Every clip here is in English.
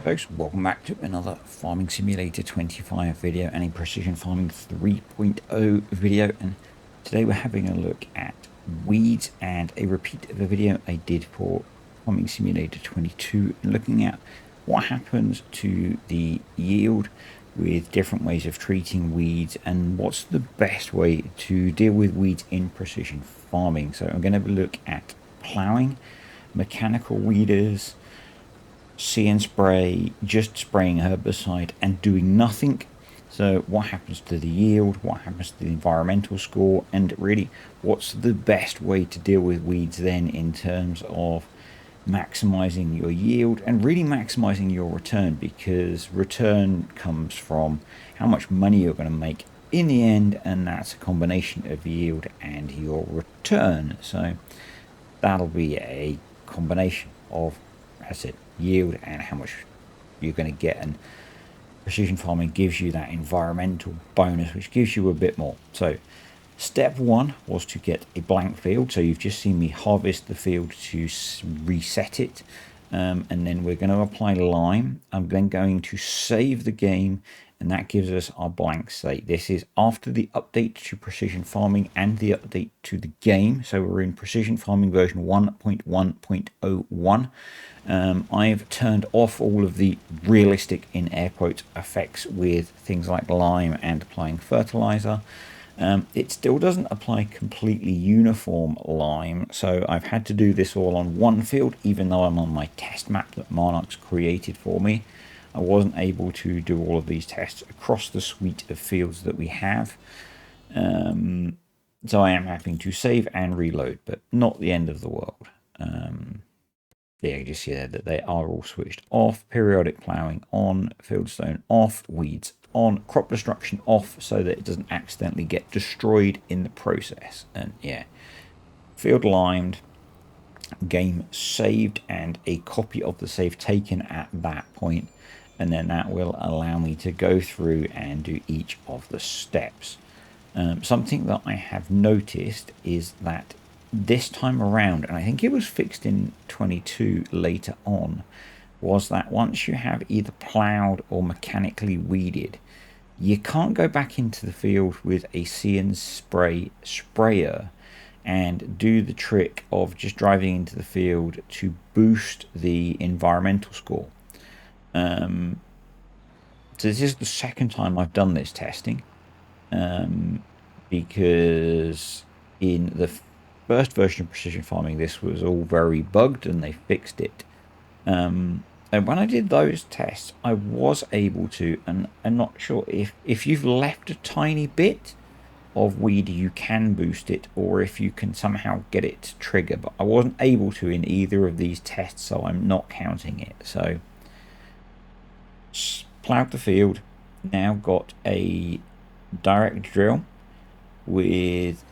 Folks, welcome back to another Farming Simulator 25 video and a Precision Farming 3.0 video. And today we're having a look at weeds and a repeat of a video I did for Farming Simulator 22, and looking at what happens to the yield with different ways of treating weeds and what's the best way to deal with weeds in precision farming. So I'm going to look at plowing, mechanical weeders, see and spray, just spraying herbicide and doing nothing. So what happens to the yield, what happens to the environmental score, and really what's the best way to deal with weeds then in terms of maximizing your yield and really maximizing your return, because return comes from how much money you're going to make in the end, and that's a combination of yield and your return. So that'll be a combination of, as I said, yield and how much you're going to get. And precision farming gives you that environmental bonus, which gives you a bit more. So step one was to get a blank field. So you've just seen me harvest the field to reset it, and then we're going to apply lime. I'm then going to save the game, and that gives us our blank slate. This is after the update to precision farming and the update to the game. So we're in precision farming version 1.1.01. I've turned off all of the realistic, in air quotes, effects with things like lime and applying fertilizer. It still doesn't apply completely uniform lime, so I've had to do this all on one field, even though I'm on my test map that Monarch's created for me. I wasn't able to do all of these tests across the suite of fields that we have. So I am having to save and reload, but not the end of the world. Yeah, you just see there that they are all switched off. Periodic ploughing on, fieldstone off, weeds on, crop destruction off, so that it doesn't accidentally get destroyed in the process. And yeah, field limed, game saved, and a copy of the save taken at that point, and then that will allow me to go through and do each of the steps. Something that I have noticed is that this time around, and I think it was fixed in 22 later on, was that once you have either ploughed or mechanically weeded, you can't go back into the field with a see and spray sprayer and do the trick of just driving into the field to boost the environmental score. So this is the second time I've done this testing, because in the first version of precision farming this was all very bugged and they fixed it. And when I did those tests, I was able to, and I'm not sure if you've left a tiny bit of weed, you can boost it, or if you can somehow get it to trigger, but I wasn't able to in either of these tests, so I'm not counting it. So plowed the field, now got a direct drill with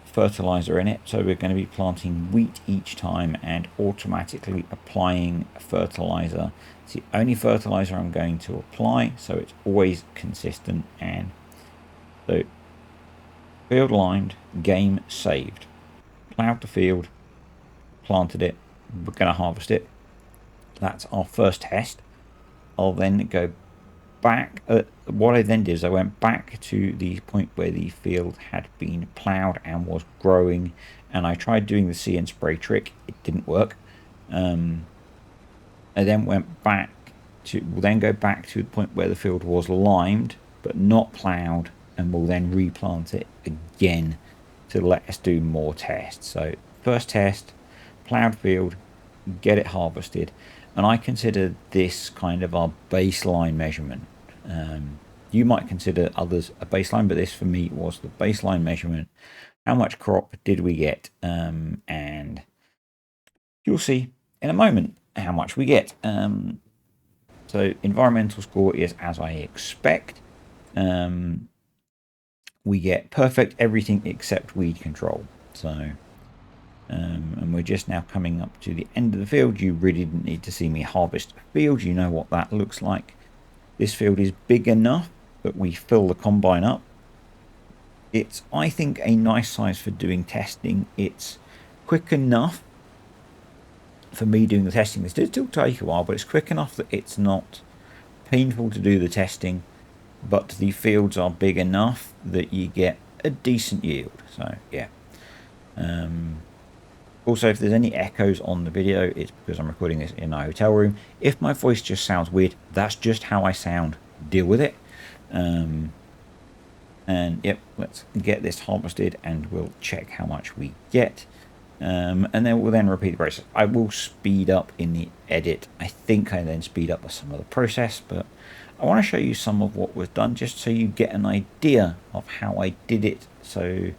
fertilizer in it, so we're going to be planting wheat each time and automatically applying fertilizer. It's the only fertilizer I'm going to apply, so it's always consistent. And so field lined, game saved, plowed the field, planted it, we're going to harvest it. That's our first test. I'll then go back. What I then did is I went back to the point where the field had been ploughed and was growing, and I tried doing the see and spray trick. It didn't work. I then went back to, we'll then go back to the point where the field was limed but not ploughed, and we'll then replant it again to let us do more tests. So first test, ploughed field, get it harvested. And I consider this kind of our baseline measurement. You might consider others a baseline, but this for me was the baseline measurement. How much crop did we get? And you'll see in a moment how much we get. So environmental score is as I expect. We get perfect everything except weed control. So and we're just now coming up to the end of the field. You really didn't need to see me harvest a field. You know what that looks like. This field is big enough that we fill the combine up. It's, I think, a nice size for doing testing. It's quick enough for me doing the testing. This does still take a while, but it's quick enough that it's not painful to do the testing, but the fields are big enough that you get a decent yield. So yeah. Also, if there's any echoes on the video, it's because I'm recording this in a hotel room. If my voice just sounds weird, that's just how I sound. Deal with it. And yep, let's get this harvested and we'll check how much we get. And then we'll repeat the process. I will speed up in the edit. I think I then speed up some of the process, but I want to show you some of what was done just so you get an idea of how I did it. So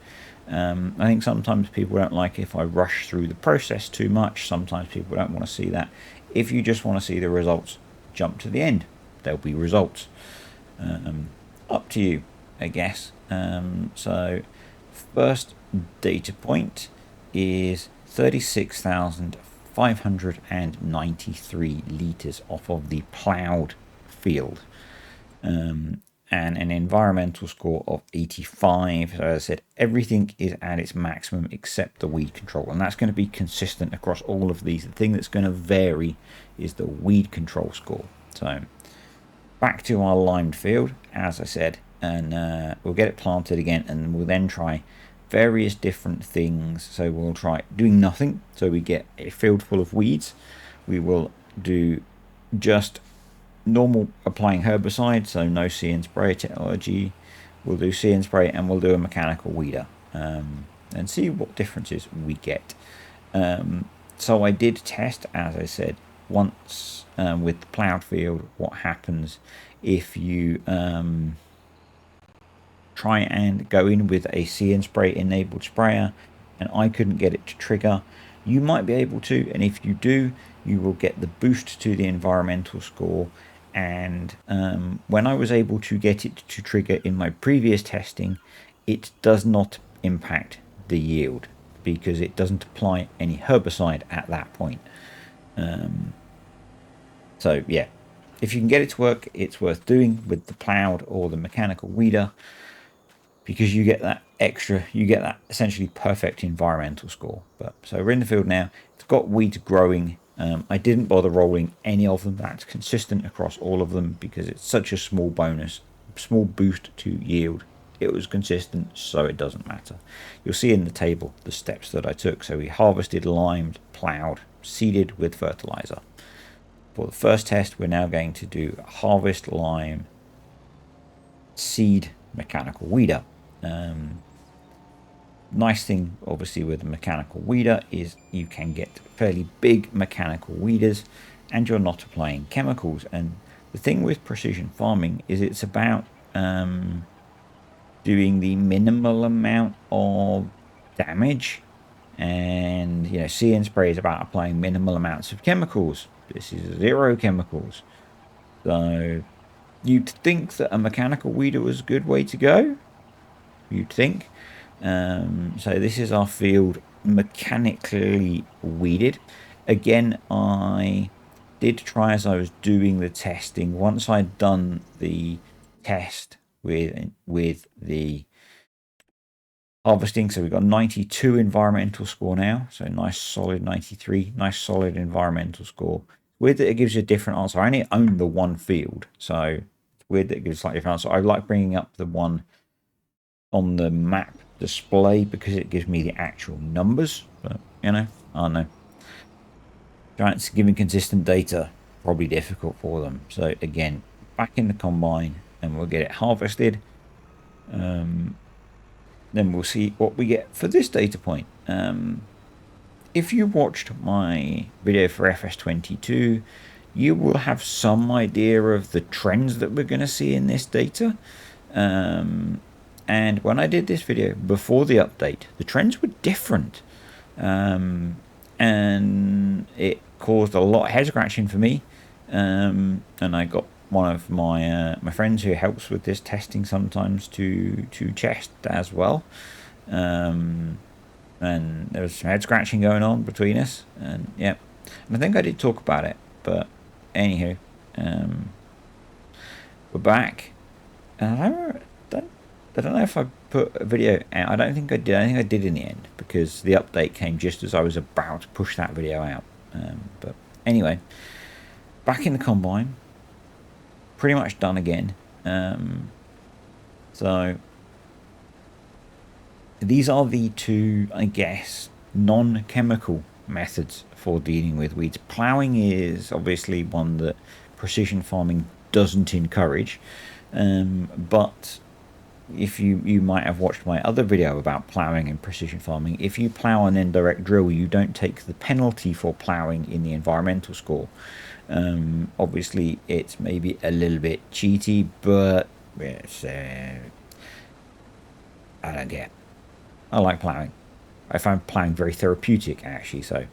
I think sometimes people don't like if I rush through the process too much. Sometimes people don't want to see that. If you just want to see the results, jump to the end. There'll be results. Up to you, I guess. So first data point is 36,593 litres off of the Plowed field. And an environmental score of 85. So as I said, everything is at its maximum except the weed control, and that's going to be consistent across all of these. The thing that's going to vary is the weed control score. So back to our limed field, as I said, and we'll get it planted again, and we'll then try various different things. So we'll try doing nothing, so we get a field full of weeds. We will do just normal applying herbicide, so no see and spray technology. We'll do see and spray, and we'll do a mechanical weeder, and see what differences we get. So I did test, as I said, once with the Plowed field, what happens if you try and go in with a see and spray enabled sprayer, and I couldn't get it to trigger. You might be able to, and if you do, you will get the boost to the environmental score. And when I was able to get it to trigger in my previous testing, it does not impact the yield because it doesn't apply any herbicide at that point. So yeah, if you can get it to work, it's worth doing with the Plowed or the mechanical weeder, because you get that extra, you get that essentially perfect environmental score. But so we're in the field now. It's got weeds growing. I didn't bother rolling any of them. That's consistent across all of them because it's such a small bonus, small boost to yield. It was consistent, so it doesn't matter. You'll see in the table the steps that I took. So we harvested, limed, plowed, seeded with fertilizer. For the first test, we're now going to do harvest, lime, seed, mechanical weeder. Nice thing obviously with the mechanical weeder is you can get fairly big mechanical weeders and you're not applying chemicals. And the thing with precision farming is it's about doing the minimal amount of damage, and you know, see and spray is about applying minimal amounts of chemicals. This is 0 chemicals. So you'd think that a mechanical weeder was a good way to go, you'd think. So this is our field mechanically weeded. Again, I did try as I was doing the testing. Once I'd done the test with the harvesting, so we've got 92 environmental score now. So nice solid 93, nice solid environmental score. Weird that it gives you a different answer. I only own the one field, so it's weird that it gives a slightly different answer. I like bringing up the one on the map display because it gives me the actual numbers, but you know, I don't know. Giants giving consistent data, probably difficult for them. So again, back in the combine and we'll get it harvested. Then we'll see what we get for this data point. If you watched my video for FS22, you will have some idea of the trends that we're going to see in this data. And when I did this video before the update, the trends were different. And it caused a lot of head scratching for me. And I got one of my my friends who helps with this testing sometimes to test as well. And there was some head scratching going on between us. And yeah, and I think I did talk about it. But anywho, we're back. And I don't know if I put a video out. I don't think I did. I think I did in the end because the update came just as I was about to push that video out. But anyway, back in the combine, pretty much done again. So these are the two, I guess, non-chemical methods for dealing with weeds. Ploughing is obviously one that precision farming doesn't encourage, but if you might have watched my other video about ploughing and precision farming, if you plough an indirect drill, you don't take the penalty for ploughing in the environmental score. Obviously it's maybe a little bit cheaty, but it's I don't care. I like ploughing. I find ploughing very therapeutic, actually. So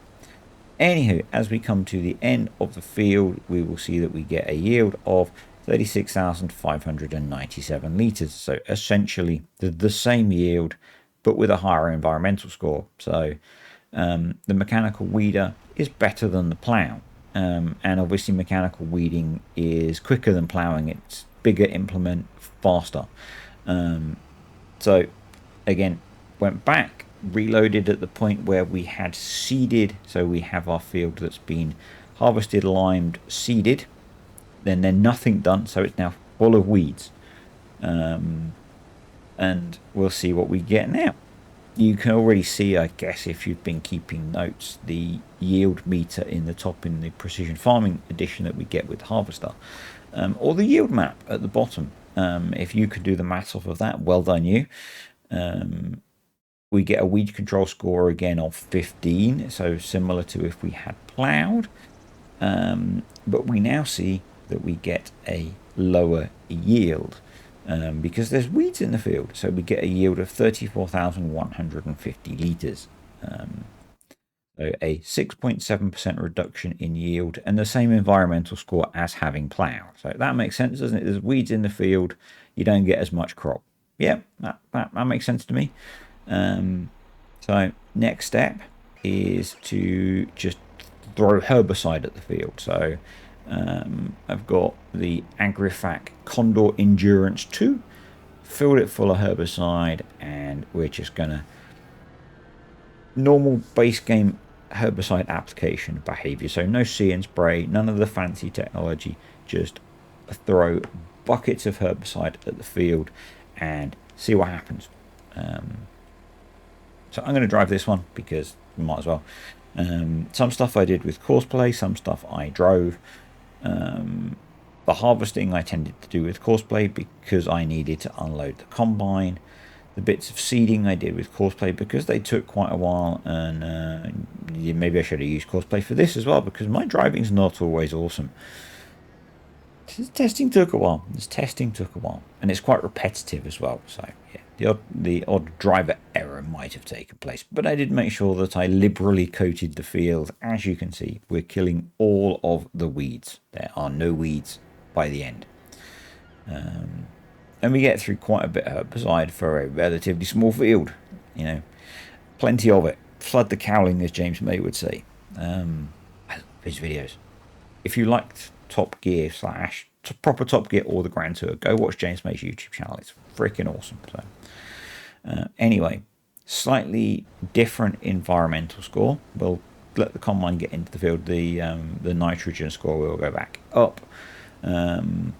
anywho, as we come to the end of the field, we will see that we get a yield of 36,597 litres. So essentially the same yield, but with a higher environmental score. So the mechanical weeder is better than the plough. And obviously mechanical weeding is quicker than ploughing. It's bigger implement, faster. So again, went back, reloaded at the point where we had seeded. So we have our field that's been harvested, limed, seeded, then nothing done, so it's now full of weeds. And we'll see what we get now. You can already see, I guess, if you've been keeping notes, the yield meter in the top in the precision farming edition that we get with Harvester, or the yield map at the bottom. If you could do the maths off of that, well done you. We get a weed control score again of 15, so similar to if we had ploughed. But we now see that we get a lower yield because there's weeds in the field. So we get a yield of 34,150 litres. So a 6.7% reduction in yield and the same environmental score as having ploughed. So that makes sense, doesn't it? There's weeds in the field, you don't get as much crop. Yeah, that makes sense to me. So next step is to just throw herbicide at the field. So I've got the Agrifac Condor Endurance 2, filled it full of herbicide, and we're just gonna normal base game herbicide application behavior. So no see and spray, none of the fancy technology, just throw buckets of herbicide at the field and see what happens. So I'm going to drive this one because we might as well. Some stuff I did with Courseplay, some stuff I drove. The harvesting I tended to do with Courseplay because I needed to unload the combine. The bits of seeding I did with Courseplay because they took quite a while, and maybe I should have used Courseplay for this as well because my driving's not always awesome. Testing took a while. And it's quite repetitive as well. So yeah, the odd driver error might have taken place, but I did make sure that I liberally coated the field. As you can see, we're killing all of the weeds. There are no weeds by the end, and we get through quite a bit of herbicide for a relatively small field. You know, plenty of it. Flood the cowling, as James May would say. I love his videos. If you liked Top Gear / proper Top Gear or the Grand Tour, go watch James May's YouTube channel. It's freaking awesome. So anyway, slightly different environmental score. We'll let the combine get into the field. The nitrogen score will go back up, and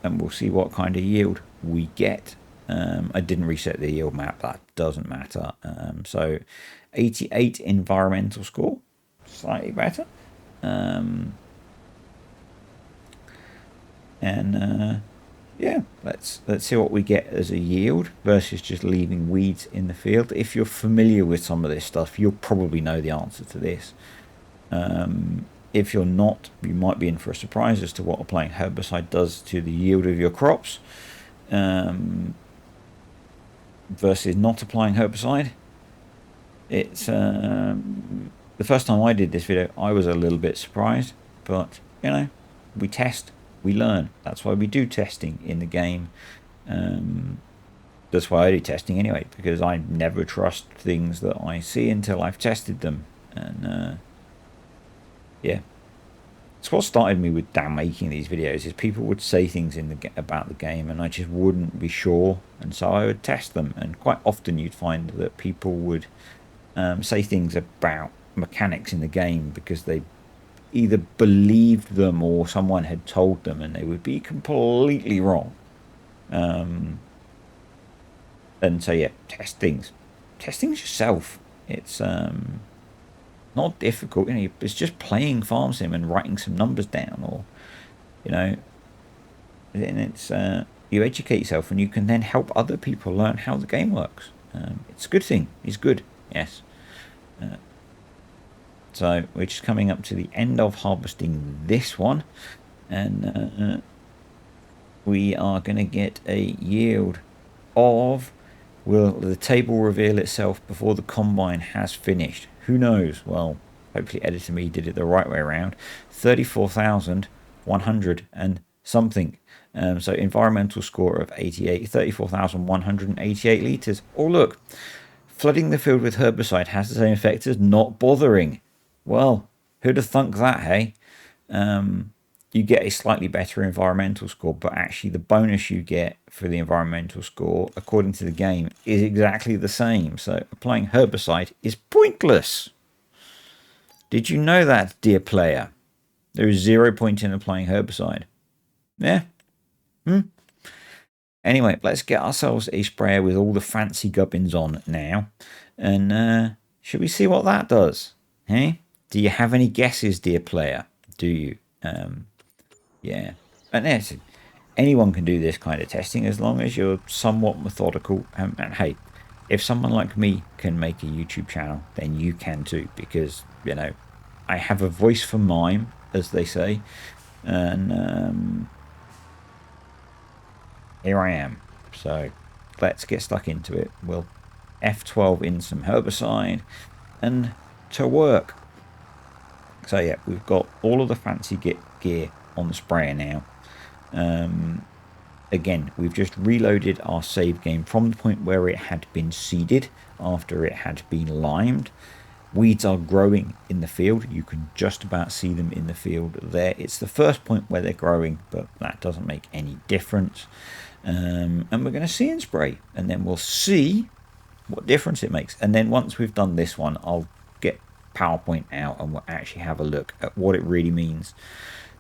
we'll see what kind of yield we get. I didn't reset the yield map, that doesn't matter. So 88 environmental score, slightly better. Yeah, let's see what we get as a yield versus just leaving weeds in the field. If you're familiar with some of this stuff, you'll probably know the answer to this. If you're not, you might be in for a surprise as to what applying herbicide does to the yield of your crops versus not applying herbicide. It's the first time I did this video, I was a little bit surprised, but you know, we test, we learn. That's why we do testing in the game. That's why I do testing anyway, because I never trust things that I see until I've tested them. And yeah, it's what started me with making these videos. Is people would say things in the about the game, and I just wouldn't be sure, and so I would test them. And quite often you'd find that people would say things about mechanics in the game because they either believed them or someone had told them, and they would be completely wrong. And so yeah, testing yourself. It's not difficult. It's just playing farm sim and writing some numbers down, or you know, and it's you educate yourself, and you can then help other people learn how the game works. It's a good thing. It's good. Yes. So we're just coming up to the end of harvesting this one, and we are going to get a yield of, will the table reveal itself before the combine has finished? Who knows? Well, hopefully Editor Me did it the right way around. 34,100 and something. So environmental score of 88, 34,188 litres. Oh look, flooding the field with herbicide has the same effect as not bothering. Well, who'd have thunk that, hey? You get a slightly better environmental score, but actually the bonus you get for the environmental score, according to the game, is exactly the same. So applying herbicide is pointless. Did you know that, dear player? There is 0 point in applying herbicide. Yeah. Anyway, let's get ourselves a sprayer with all the fancy gubbins on now. And should we see what that does? Hey? Do you have any guesses, dear player? Do you? Yeah. And yes, anyone can do this kind of testing as long as you're somewhat methodical. And hey, if someone like me can make a YouTube channel, then you can too. Because, you know, I have a voice for mime, as they say. And here I am. So let's get stuck into it. We'll F12 in some herbicide and to work. So yeah, we've got all of the fancy gear on the sprayer now. Again, we've just reloaded our save game from the point where it had been seeded after it had been limed. Weeds are growing in the field. You can just about see them in the field there. It's the first point where they're growing, but that doesn't make any difference. And we're going to see and spray, and then we'll see what difference it makes. And then once we've done this one, I'll get PowerPoint out and we'll actually have a look at what it really means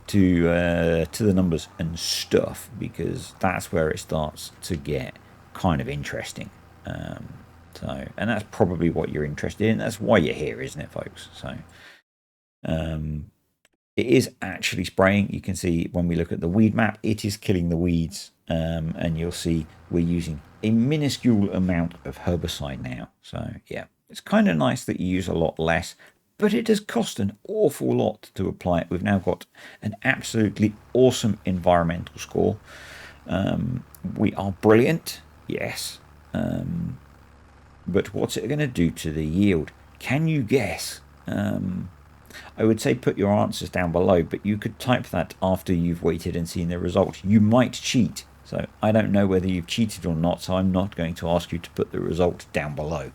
to the numbers and stuff, because that's where it starts to get kind of interesting. So, and that's probably what you're interested in. That's why you're here, isn't it, folks? So it is actually spraying. You can see when we look at the weed map, it is killing the weeds. And you'll see we're using a minuscule amount of herbicide now. So yeah, it's kind of nice that you use a lot less, but it does cost an awful lot to apply it. We've now got an absolutely awesome environmental score. We are brilliant, yes. But what's it going to do to the yield? Can you guess? I would say put your answers down below, but you could type that after you've waited and seen the results. You might cheat. So I don't know whether you've cheated or not, so I'm not going to ask you to put the result down below.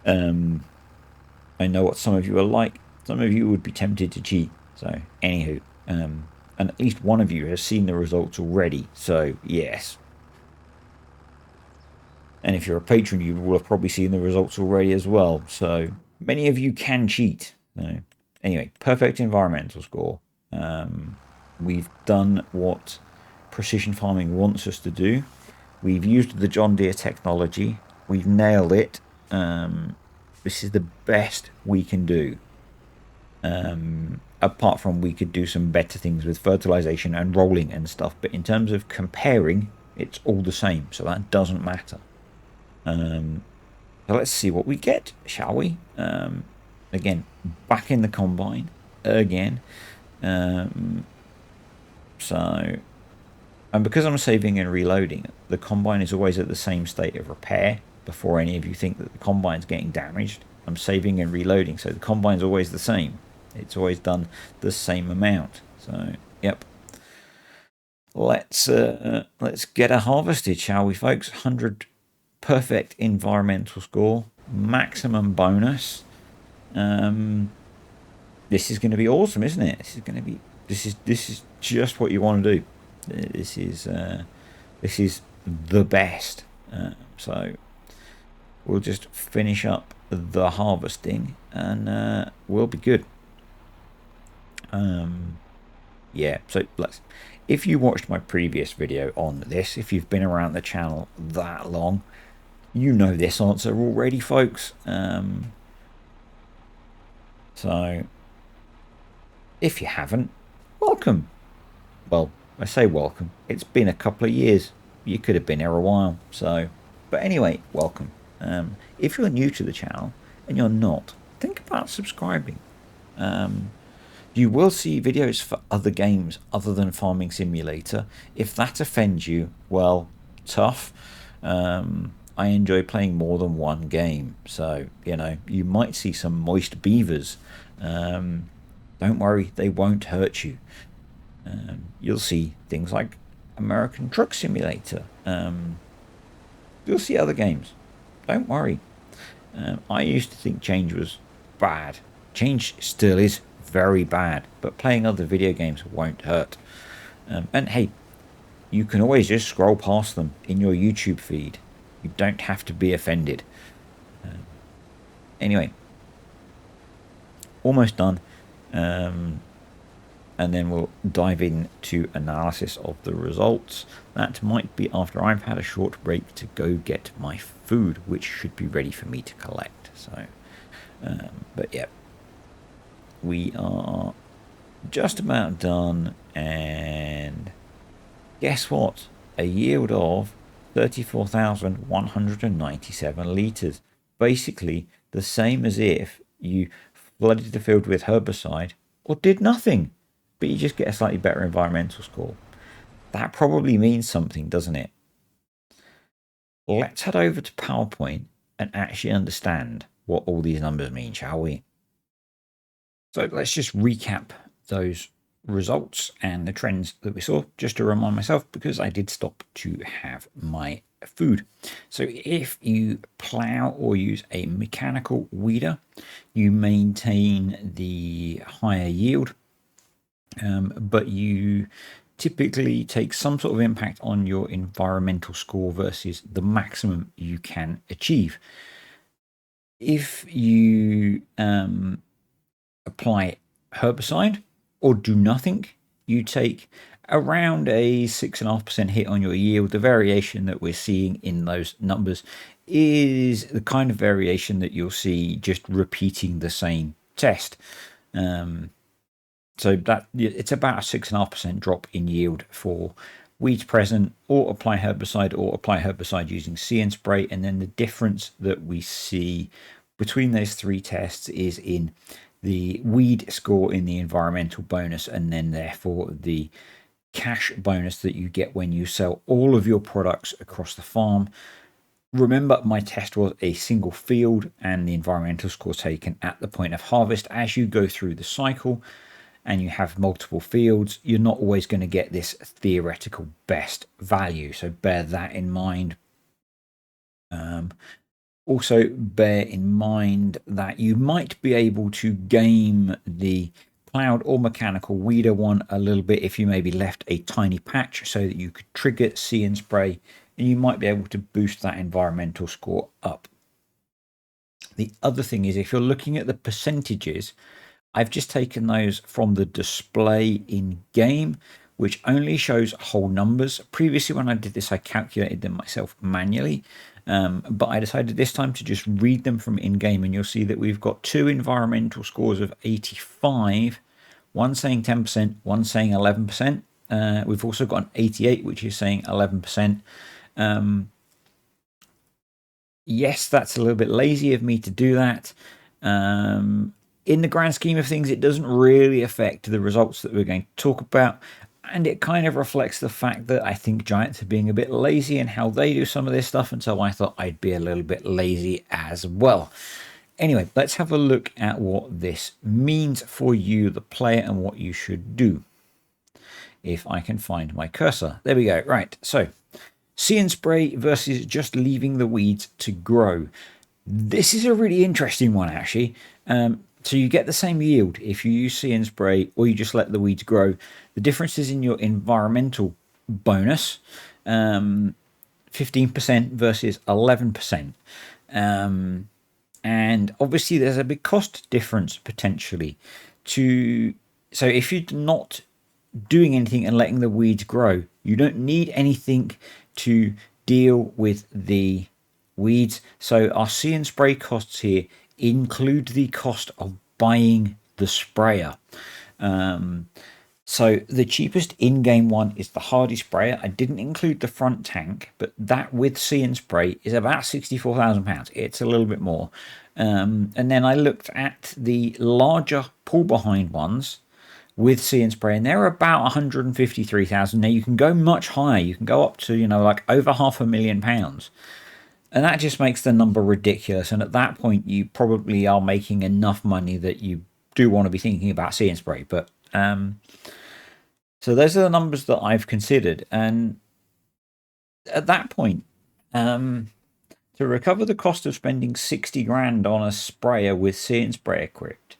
I know what some of you are like. Some of you would be tempted to cheat. So anywho, and at least one of you has seen the results already. So yes. And if you're a patron, you will have probably seen the results already as well. So many of you can cheat. So anyway, perfect environmental score. We've done what precision farming wants us to do. We've used the John Deere technology. We've nailed it. This is the best we can do. Apart from we could do some better things with fertilization and rolling and stuff. But in terms of comparing, it's all the same. So that doesn't matter. So let's see what we get, shall we? Again, back in the combine again. So, and because I'm saving and reloading, the combine is always at the same state of repair. Before any of you think that the combine's getting damaged, I'm saving and reloading, so the combine's always the same. It's always done the same amount. So, yep. Let's get her harvested, shall we, folks? 100 perfect environmental score, maximum bonus. This is going to be awesome, isn't it? This is going to be. This is just what you want to do. This is the best. So we'll just finish up the harvesting and we'll be good. Yeah, so if you watched my previous video on this, if you've been around the channel that long, you know this answer already, folks. So if you haven't, welcome. Well, I say welcome. It's been a couple of years. You could have been here a while. So, but anyway, welcome. If you're new to the channel and you're not, think about subscribing. You will see videos for other games other than Farming Simulator. If that offends you, well, tough. I enjoy playing more than one game. So, you know, you might see some moist beavers. Don't worry, they won't hurt you. You'll see things like American Truck Simulator. You'll see other games. Don't worry. I used to think change was bad. Change still is very bad, but playing other video games won't hurt. And hey, you can always just scroll past them in your YouTube feed. You don't have to be offended. Anyway, almost done. And then we'll dive into analysis of the results. That might be after I've had a short break to go get my food, which should be ready for me to collect. So, but yeah, we are just about done, and guess what? A yield of 34,197 litres. Basically the same as if you flooded the field with herbicide or did nothing, but you just get a slightly better environmental score. That probably means something, doesn't it? Let's head over to PowerPoint and actually understand what all these numbers mean, shall we? So let's just recap those results and the trends that we saw, just to remind myself, because I did stop to have my food. So if you plow or use a mechanical weeder, you maintain the higher yield, but you typically take some sort of impact on your environmental score versus the maximum you can achieve. If you apply herbicide or do nothing, you take around a 6.5% hit on your yield. The variation that we're seeing in those numbers is the kind of variation that you'll see just repeating the same test. So that it's about a 6.5% drop in yield for weeds present, or apply herbicide using See and Spray. And then the difference that we see between those three tests is in the weed score in the environmental bonus, and then therefore the cash bonus that you get when you sell all of your products across the farm. Remember, my test was a single field, and the environmental score taken at the point of harvest. As you go through the cycle and you have multiple fields, you're not always going to get this theoretical best value, so bear that in mind. Also bear in mind that you might be able to game the plowed or mechanical weeder one a little bit if you maybe left a tiny patch so that you could trigger See and Spray, and you might be able to boost that environmental score up. The other thing is, if you're looking at the percentages, I've just taken those from the display in game, which only shows whole numbers. Previously, when I did this, I calculated them myself manually, but I decided this time to just read them from in-game, and you'll see that we've got two environmental scores of 85, one saying 10%, one saying 11%. We've also got an 88, which is saying 11%. Yes, that's a little bit lazy of me to do that. In the grand scheme of things, it doesn't really affect the results that we're going to talk about. And it kind of reflects the fact that I think Giants are being a bit lazy in how they do some of this stuff. And so I thought I'd be a little bit lazy as well. Anyway, let's have a look at what this means for you, the player, and what you should do. If I can find my cursor. There we go. Right. So See and Spray versus just leaving the weeds to grow. This is a really interesting one, actually. So you get the same yield if you use See and Spray or you just let the weeds grow. The difference is in your environmental bonus, 15% versus 11%. And obviously there's a big cost difference potentially. To So if you're not doing anything and letting the weeds grow, you don't need anything to deal with the weeds. So our see and spray costs here include the cost of buying the sprayer. So the cheapest in-game one is the Hardy sprayer. I didn't include the front tank, but that with see and spray is about £64,000. It's a little bit more. And then I looked at the larger pull behind ones with see and spray, and they're about 153,000. Now you can go much higher. You can go up to, you know, like over £500,000. And that just makes the number ridiculous. And at that point, you probably are making enough money that you do want to be thinking about see and spray. But so those are the numbers that I've considered. And at that point, to recover the cost of spending 60 grand on a sprayer with see and spray equipped,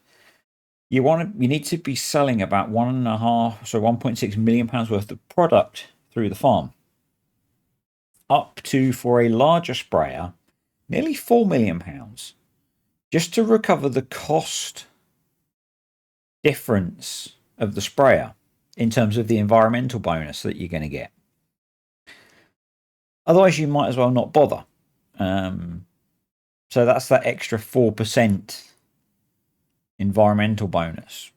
you need to be selling about 1.6 million pounds worth of product through the farm. Up to, for a larger sprayer, nearly £4 million, just to recover the cost difference of the sprayer in terms of the environmental bonus that you're going to get. Otherwise, you might as well not bother. So that's that extra 4% environmental bonus.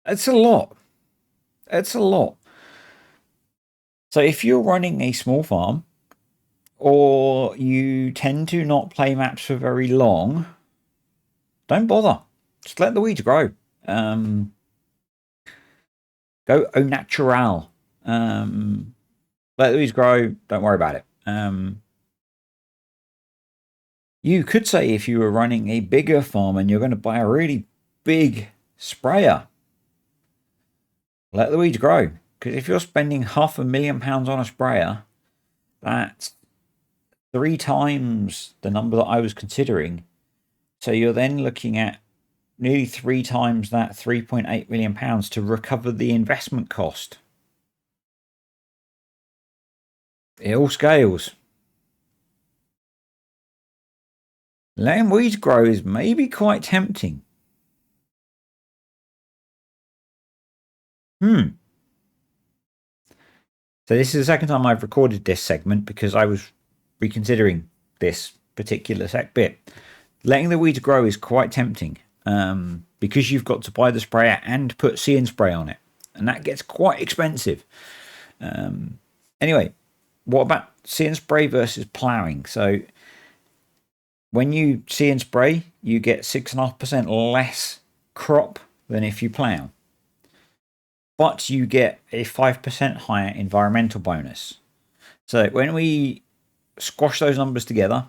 It's a lot. It's a lot. So if you're running a small farm, or you tend to not play maps for very long, don't bother. Just let the weeds grow. Go au natural. Let the weeds grow. Don't worry about it. You could say if you were running a bigger farm and you're going to buy a really big sprayer, let the weeds grow. Because if you're spending £500,000 on a sprayer, that's 3 times the number that I was considering. So you're then looking at nearly 3 times that £3.8 million to recover the investment cost. It all scales. Letting weeds grow is maybe quite tempting. So this is the second time I've recorded this segment because I was reconsidering this particular bit. Letting the weeds grow is quite tempting because you've got to buy the sprayer and put see and spray on it, and that gets quite expensive. Anyway, what about see and spray versus ploughing? So when you see and spray, you get 6.5% less crop than if you plough, but you get a 5% higher environmental bonus. So when we squash those numbers together,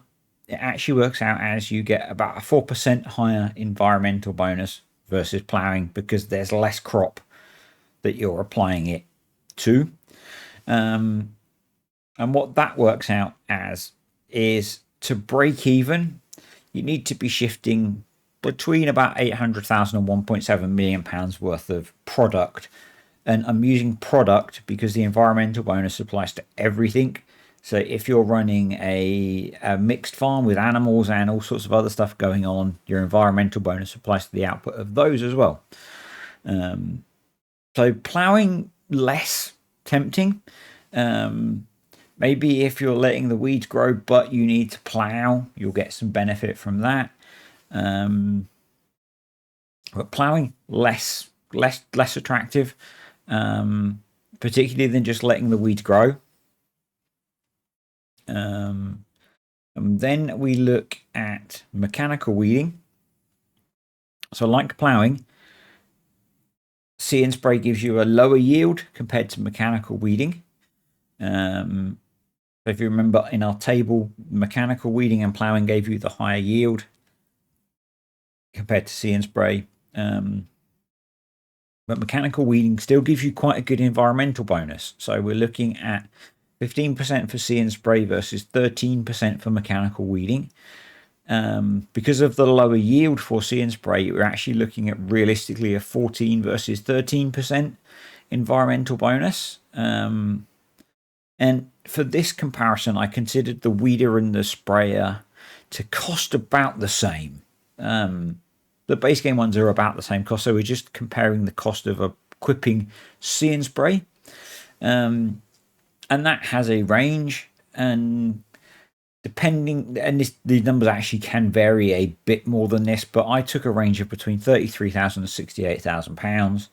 it actually works out as you get about a 4% higher environmental bonus versus ploughing because there's less crop that you're applying it to. And what that works out as is to break even, you need to be shifting between about 800,000 and 1.7 million pounds worth of product. And I'm using product because the environmental bonus applies to everything. So if you're running a mixed farm with animals and all sorts of other stuff going on, your environmental bonus applies to the output of those as well. So ploughing, less tempting. Maybe if you're letting the weeds grow but you need to plough, you'll get some benefit from that. But ploughing, less attractive, particularly than just letting the weeds grow. And then we look at mechanical weeding. So like ploughing, see and spray gives you a lower yield compared to mechanical weeding. So if you remember in our table, mechanical weeding and ploughing gave you the higher yield compared to see and spray. But mechanical weeding still gives you quite a good environmental bonus. So we're looking at 15% for see and spray versus 13% for mechanical weeding. Because of the lower yield for see and spray, we're actually looking at realistically a 14 versus 13% environmental bonus. And for this comparison, I considered the weeder and the sprayer to cost about the same. The base game ones are about the same cost, so we're just comparing the cost of equipping See and Spray. And that has a range, and depending, and these numbers actually can vary a bit more than this, but I took a range of between £33,000 and £68,000,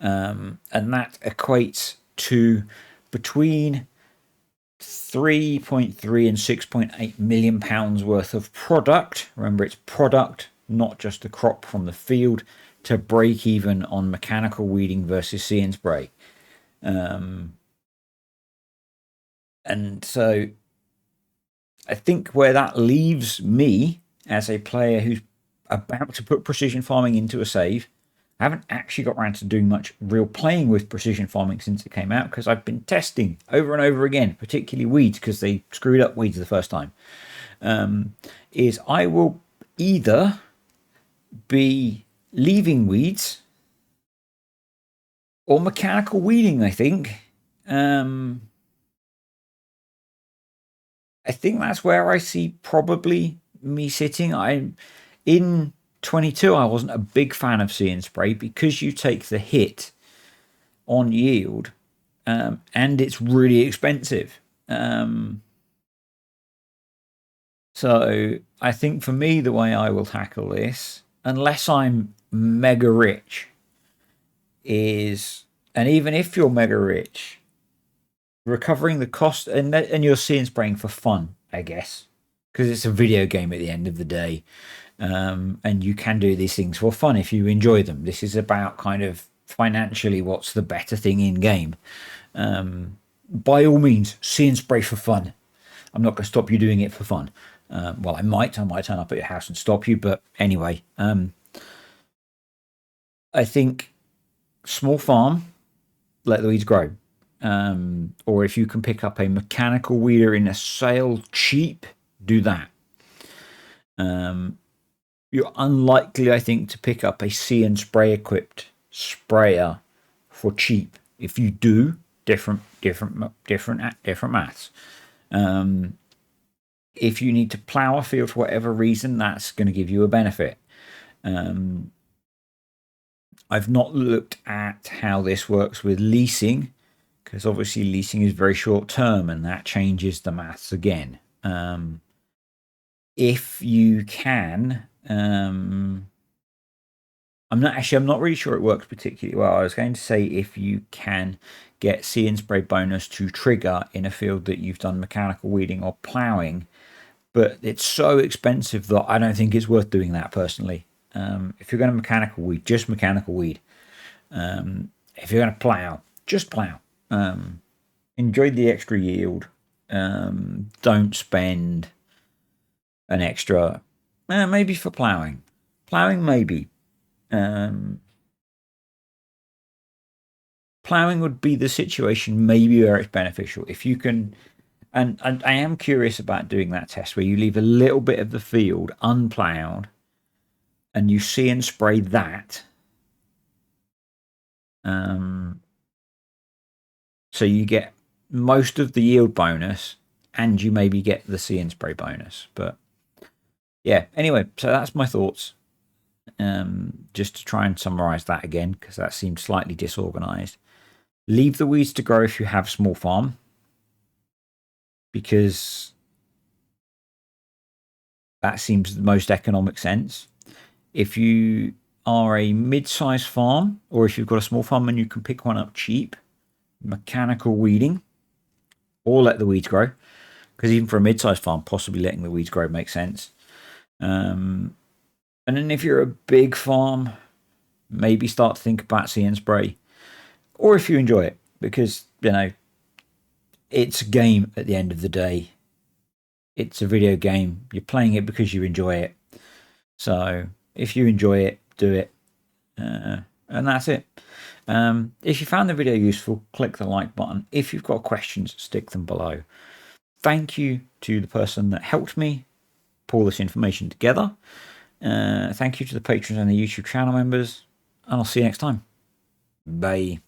and that equates to between 3.3 and 6.8 million pounds worth of product. Remember, it's product, not just the crop from the field, to break even on mechanical weeding versus See and Spray. And so I think where that leaves me as a player who's about to put precision farming into a save, I haven't actually got around to doing much real playing with precision farming since it came out, because I've been testing over and over again, particularly weeds, because they screwed up weeds the first time. Is I will either be leaving weeds or mechanical weeding, I think. I think that's where I see probably me sitting. I'm in 22. I wasn't a big fan of See and Spray because you take the hit on yield, and it's really expensive. So I think for me, the way I will tackle this, unless I'm mega rich, is, and even if you're mega rich, recovering the cost, and you're See and Spraying for fun, I guess, because it's a video game at the end of the day, and you can do these things for fun if you enjoy them. This is about kind of financially what's the better thing in game. By all means, See and Spray for fun. I'm not going to stop you doing it for fun. Well, I might turn up at your house and stop you, but anyway, I think small farm, let the weeds grow. Or if you can pick up a mechanical weeder in a sale cheap, do that. You're unlikely, I think, to pick up a See and Spray equipped sprayer for cheap. If you do, different maths. If you need to plow a field for whatever reason, that's going to give you a benefit. I've not looked at how this works with leasing, because obviously leasing is very short term, and that changes the maths again. If you can, I'm not really sure it works particularly well. I was going to say if you can get See and Spray bonus to trigger in a field that you've done mechanical weeding or ploughing, but it's so expensive that I don't think it's worth doing that personally. If you're going to mechanical weed, just mechanical weed. If you're going to plough, just plough. Enjoy the extra yield. Don't spend an extra, maybe for ploughing. Ploughing, maybe. Ploughing would be the situation maybe where it's beneficial. If you can, and I am curious about doing that test where you leave a little bit of the field unploughed and you See and Spray that. So you get most of the yield bonus and you maybe get the See and Spray bonus. But yeah, anyway, so that's my thoughts. Just to try and summarize that again, because that seemed slightly disorganized. Leave the weeds to grow if you have small farm, because that seems the most economic sense. If you are a mid-sized farm, or if you've got a small farm and you can pick one up cheap, mechanical weeding, or let the weeds grow, because even for a mid-sized farm, possibly letting the weeds grow makes sense. And then if you're a big farm, maybe start to think about See and Spray, or if you enjoy it, because, you know, it's a game at the end of the day. It's a video game. You're playing it because you enjoy it. So if you enjoy it, do it. And that's it. If you found the video useful, click the like button. If you've got questions, stick them below. Thank you to the person that helped me pull this information together. Thank you to the patrons and the YouTube channel members. And I'll see you next time. Bye.